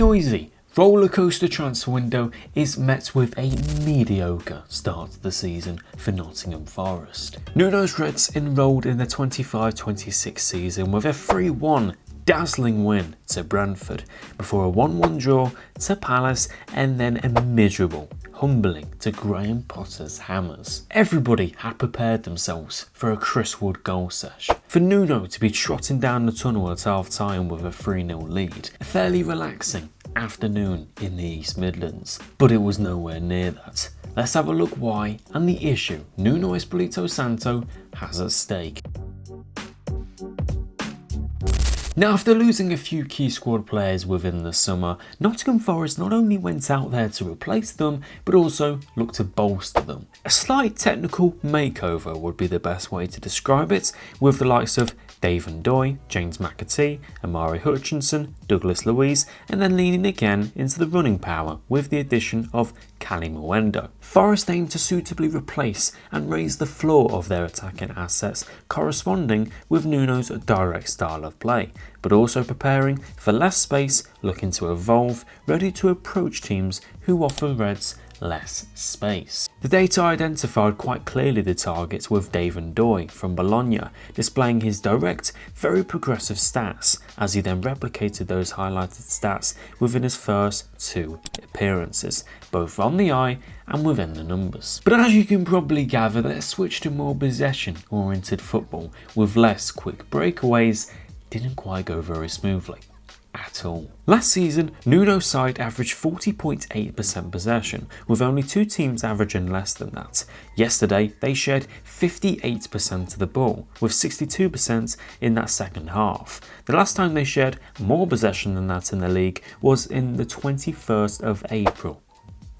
noisy rollercoaster transfer window is met with a mediocre start to the season for Nottingham Forest. Nuno's Reds enrolled in the 25-26 season with a 3-1 dazzling win to Brentford before a 1-1 draw to Palace and then a miserable humbling to Graham Potter's Hammers. Everybody had prepared themselves for a Chris Wood goal sesh. For Nuno to be trotting down the tunnel at half time with a 3-0 lead, a fairly relaxing afternoon in the East Midlands, but it was nowhere near that. Let's have a look why and the issue Nuno Espírito Santo has at stake. Now, after losing a few key squad players within the summer, Nottingham Forest not only went out there to replace them, but also looked to bolster them. A slight technical makeover would be the best way to describe it, with the likes of Dave Doy, James McAtee, Amari Hutchinson, Douglas Luiz, and then leaning again into the running power with the addition of Cali Mwendo. Forest aimed to suitably replace and raise the floor of their attacking assets, corresponding with Nuno's direct style of play, but also preparing for less space, looking to evolve, ready to approach teams who offer Reds less space. The data identified quite clearly the targets with Dave Doy from Bologna, displaying his direct, very progressive stats, as he then replicated those highlighted stats within his first 2 appearances, both on the eye and within the numbers. But as you can probably gather, their switch to more possession-oriented football with less quick breakaways didn't quite go very smoothly at all. Last season, Nuno's side averaged 40.8% possession, with only 2 teams averaging less than that. Yesterday, they shared 58% of the ball, with 62% in that second half. The last time they shared more possession than that in the league was in the 21st of April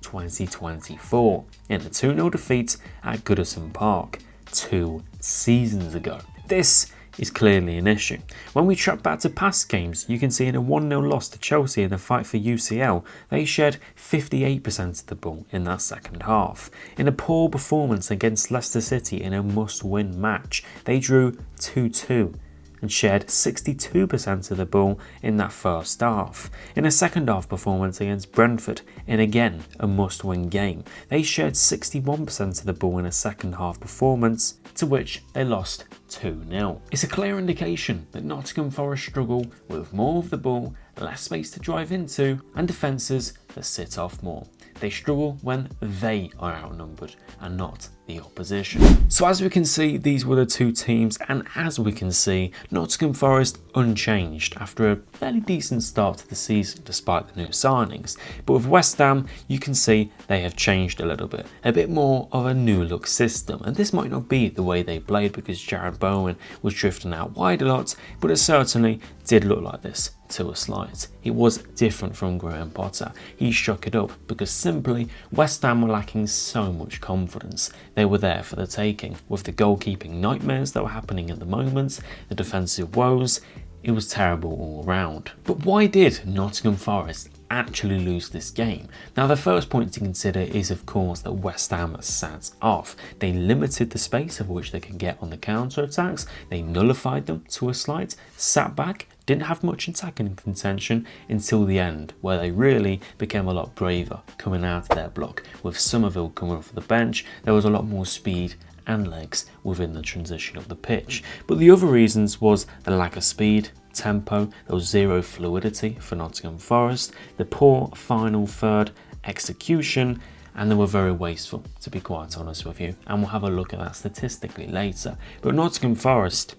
2024, in a 2-0 defeat at Goodison Park 2 seasons ago. This is clearly an issue. When we track back to past games, you can see in a 1-0 loss to Chelsea in the fight for UCL, they shared 58% of the ball in that second half. In a poor performance against Leicester City in a must-win match, they drew 2-2 and shared 62% of the ball in that first half. In a second half performance against Brentford, in again a must-win game, they shared 61% of the ball in a second half performance, to which they lost 2-0. It's a clear indication that Nottingham Forest struggle with more of the ball, less space to drive into, and defences that sit off more. They struggle when they are outnumbered and not the opposition. So as we can see, these were the 2 teams, and as we can see, Nottingham Forest unchanged after a fairly decent start to the season despite the new signings. But with West Ham, you can see they have changed a little bit. A bit more of a new look system, and this might not be the way they played because Jared Bowen was drifting out wide a lot, but it certainly did look like this to a slight. It was different from Graham Potter. He shook it up because simply West Ham were lacking so much confidence. They were there for the taking, with the goalkeeping nightmares that were happening at the moment, the defensive woes. It was terrible all round. But why did Nottingham Forest actually lose this game? Now, the first point to consider is of course that West Ham sat off. They limited the space of which they could get on the counter attacks, they nullified them to a slight, sat back, didn't have much attacking contention until the end, where they really became a lot braver coming out of their block. With Somerville coming off the bench, there was a lot more speed and legs within the transition of the pitch. But the other reasons was the lack of speed, tempo, there was zero fluidity for Nottingham Forest, the poor final third execution, and they were very wasteful, to be quite honest with you, and we'll have a look at that statistically later. But Nottingham Forest,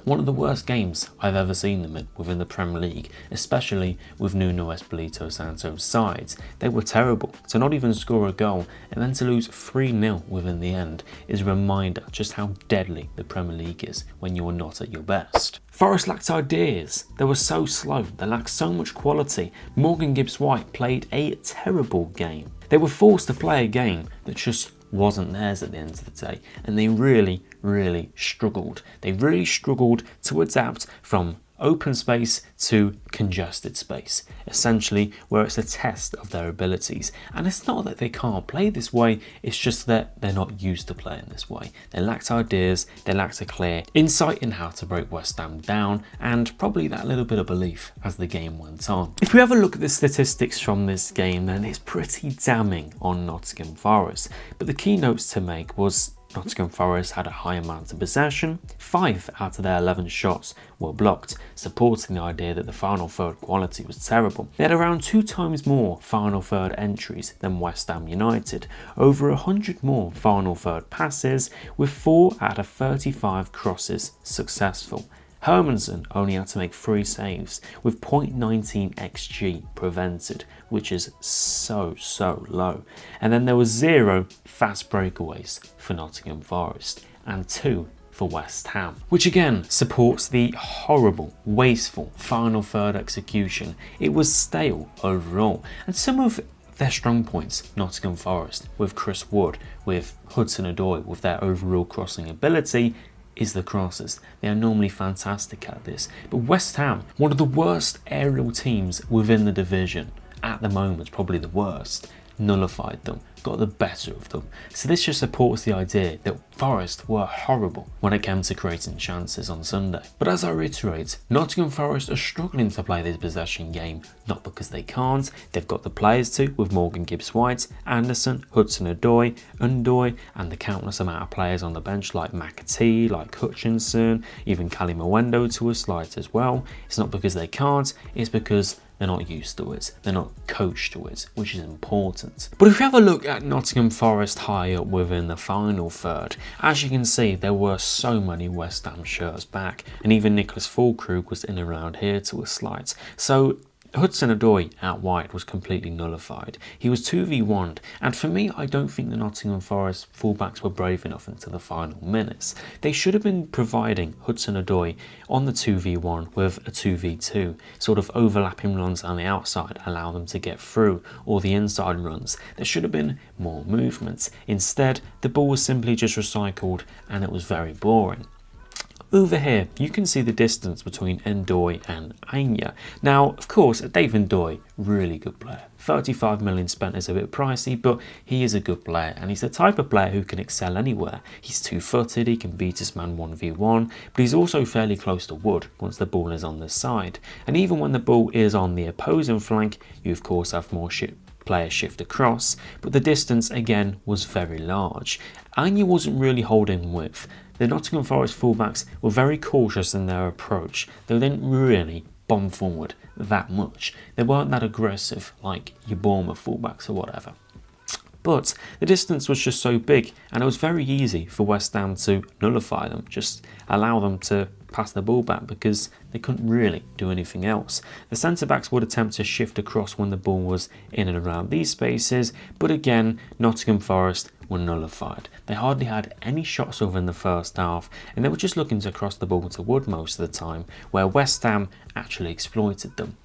one of the worst games I've ever seen them in within the Premier League, especially with Nuno Espírito Santo's sides. They were terrible. To not even score a goal and then to lose 3-0 within the end is a reminder just how deadly the Premier League is when you are not at your best. Forest lacked ideas. They were so slow. They lacked so much quality. Morgan Gibbs-White played a terrible game. They were forced to play a game that just wasn't theirs at the end of the day, and they really struggled. They really struggled to adapt from open space to congested space, essentially where it's a test of their abilities. And it's not that they can't play this way, it's just that they're not used to playing this way. They lacked ideas, they lacked a clear insight in how to break West Ham down, and probably that little bit of belief as the game went on. If we have a look at the statistics from this game, then it's pretty damning on Nottingham Forest. But the key notes to make was Nottingham Forest had a high amount of possession. 5 out of their 11 shots were blocked, supporting the idea that the final third quality was terrible. They had around 2 times more final third entries than West Ham United, over 100 more final third passes, with 4 out of 35 crosses successful. Hermansen only had to make 3 saves with 0.19 xG prevented, which is so low. And then there was 0 fast breakaways for Nottingham Forest and 2 for West Ham, which again supports the horrible, wasteful final third execution. It was stale overall, and some of their strong points, Nottingham Forest, with Chris Wood, with Hudson-Odoi, with their overall crossing ability, is the crosses. They are normally fantastic at this. But West Ham, one of the worst aerial teams within the division, at the moment probably the worst, nullified them, got the better of them. So this just supports the idea that Forest were horrible when it came to creating chances on Sunday. But as I reiterate, Nottingham Forest are struggling to play this possession game, not because they can't, they've got the players to, with Morgan Gibbs-White, Anderson, Hudson-Odoi, Undoy, and the countless amount of players on the bench like McAtee, like Hutchinson, even Cali Mwendo to a slight as well. It's not because they can't, it's because they're not used to it, they're not coached to it, which is important. But if you have a look at Nottingham Forest high up within the final third, as you can see, there were so many West Ham shirts back, and even Nicholas Fulkrug was in around here to a slight. So Hudson-Odoi out wide was completely nullified. He was 2v1'd, and for me, I don't think the Nottingham Forest fullbacks were brave enough into the final minutes. They should have been providing Hudson-Odoi on the 2v1 with a 2v2, sort of overlapping runs on the outside, allow them to get through, or the inside runs. There should have been more movement. Instead, the ball was simply just recycled, and it was very boring. Over here, you can see the distance between N'Doye and Anya. Now, of course, Dave N'Doye, really good player. 35 million spent is a bit pricey, but he is a good player, and he's the type of player who can excel anywhere. He's 2-footed, he can beat his man 1v1, but he's also fairly close to Wood once the ball is on the side. And even when the ball is on the opposing flank, you of course have more players shift across, but the distance again was very large. Anya wasn't really holding width. The Nottingham Forest fullbacks were very cautious in their approach. They didn't really bomb forward that much. They weren't that aggressive like your Bournemouth fullbacks or whatever. But the distance was just so big, and it was very easy for West Ham to nullify them, just allow them to pass the ball back because they couldn't really do anything else. The centre-backs would attempt to shift across when the ball was in and around these spaces, but again, Nottingham Forest were nullified. They hardly had any shots over in the first half, and they were just looking to cross the ball to Wood most of the time, where West Ham actually exploited them.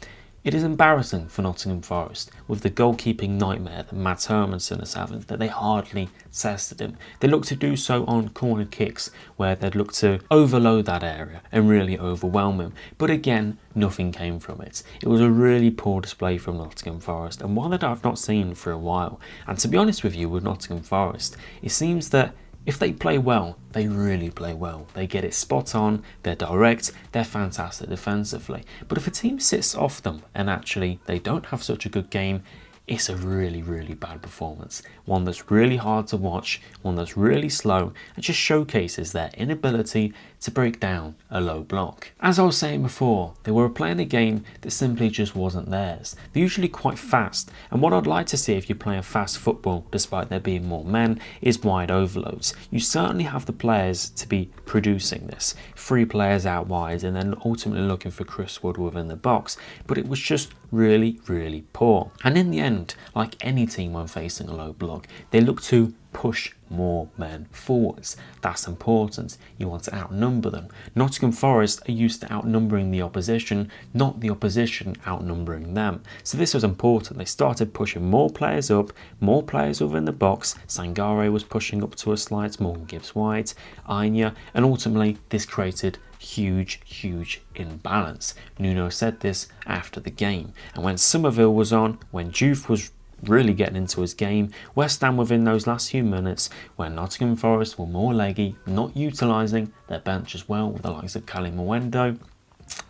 It is embarrassing for Nottingham Forest, with the goalkeeping nightmare that Matt Hermansen is having, that they hardly tested him. They look to do so on corner kicks, where they'd look to overload that area and really overwhelm him. But again, nothing came from it. It was a really poor display from Nottingham Forest, and one that I've not seen for a while. And to be honest with you, with Nottingham Forest, it seems that if they play well, they really play well. They get it spot on, they're direct, they're fantastic defensively. But if a team sits off them and actually they don't have such a good game, it's a really bad performance. One that's really hard to watch, one that's really slow, and just showcases their inability to break down a low block. As I was saying before, they were playing a game that simply just wasn't theirs. They're usually quite fast, and what I'd like to see if you're playing fast football, despite there being more men, is wide overloads. You certainly have the players to be producing this. 3 players out wide, and then ultimately looking for Chris Wood within the box, but it was just really poor. And in the end, like any team when facing a low block, they look to push more men forwards. That's important. You want to outnumber them. Nottingham Forest are used to outnumbering the opposition, not the opposition outnumbering them. So this was important. They started pushing more players up, more players over in the box. Sangare was pushing up to a slight, Morgan Gibbs-White, Anya, and ultimately this created huge imbalance. Nuno said this after the game. And when Somerville was on, when Juve was really getting into his game, West Ham within those last few minutes, where Nottingham Forest were more leggy, not utilising their bench as well, with the likes of Cali Mwendo,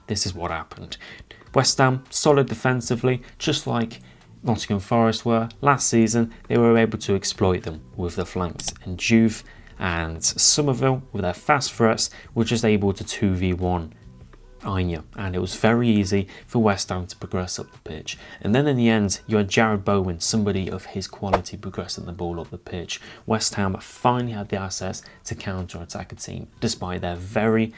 this is what happened. West Ham solid defensively, just like Nottingham Forest were last season. They were able to exploit them with the flanks, and Juve and Somerville with their fast threats were just able to 2v1 Anya, and it was very easy for West Ham to progress up the pitch. And then in the end, you had Jared Bowen, somebody of his quality, progressing the ball up the pitch. West Ham finally had the assets to counter-attack a team, despite their very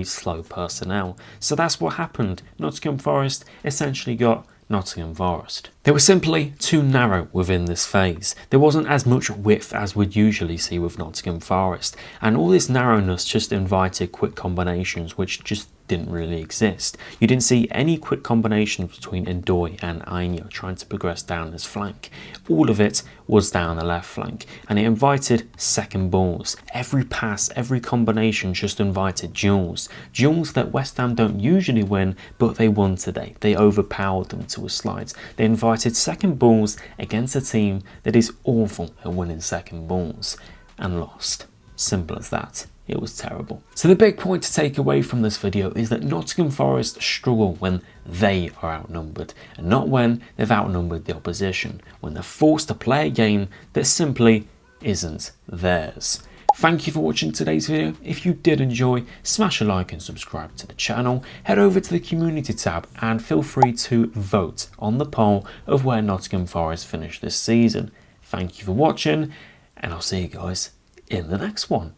slow personnel. So that's what happened. Nottingham Forest essentially got Nottingham Forest. They were simply too narrow within this phase. There wasn't as much width as we'd usually see with Nottingham Forest, and all this narrowness just invited quick combinations which just didn't really exist. You didn't see any quick combinations between Ndoye and Anya trying to progress down his flank. All of it was down the left flank, and it invited second balls. Every pass, every combination just invited duels. Duels that West Ham don't usually win, but they won today. They overpowered them to a slide. They invited second balls against a team that is awful at winning second balls, and lost. Simple as that. It was terrible. So the big point to take away from this video is that Nottingham Forest struggle when they are outnumbered, and not when they've outnumbered the opposition, when they're forced to play a game that simply isn't theirs. Thank you for watching today's video. If you did enjoy, smash a like and subscribe to the channel. Head over to the community tab and feel free to vote on the poll of where Nottingham Forest finished this season. Thank you for watching, and I'll see you guys in the next one.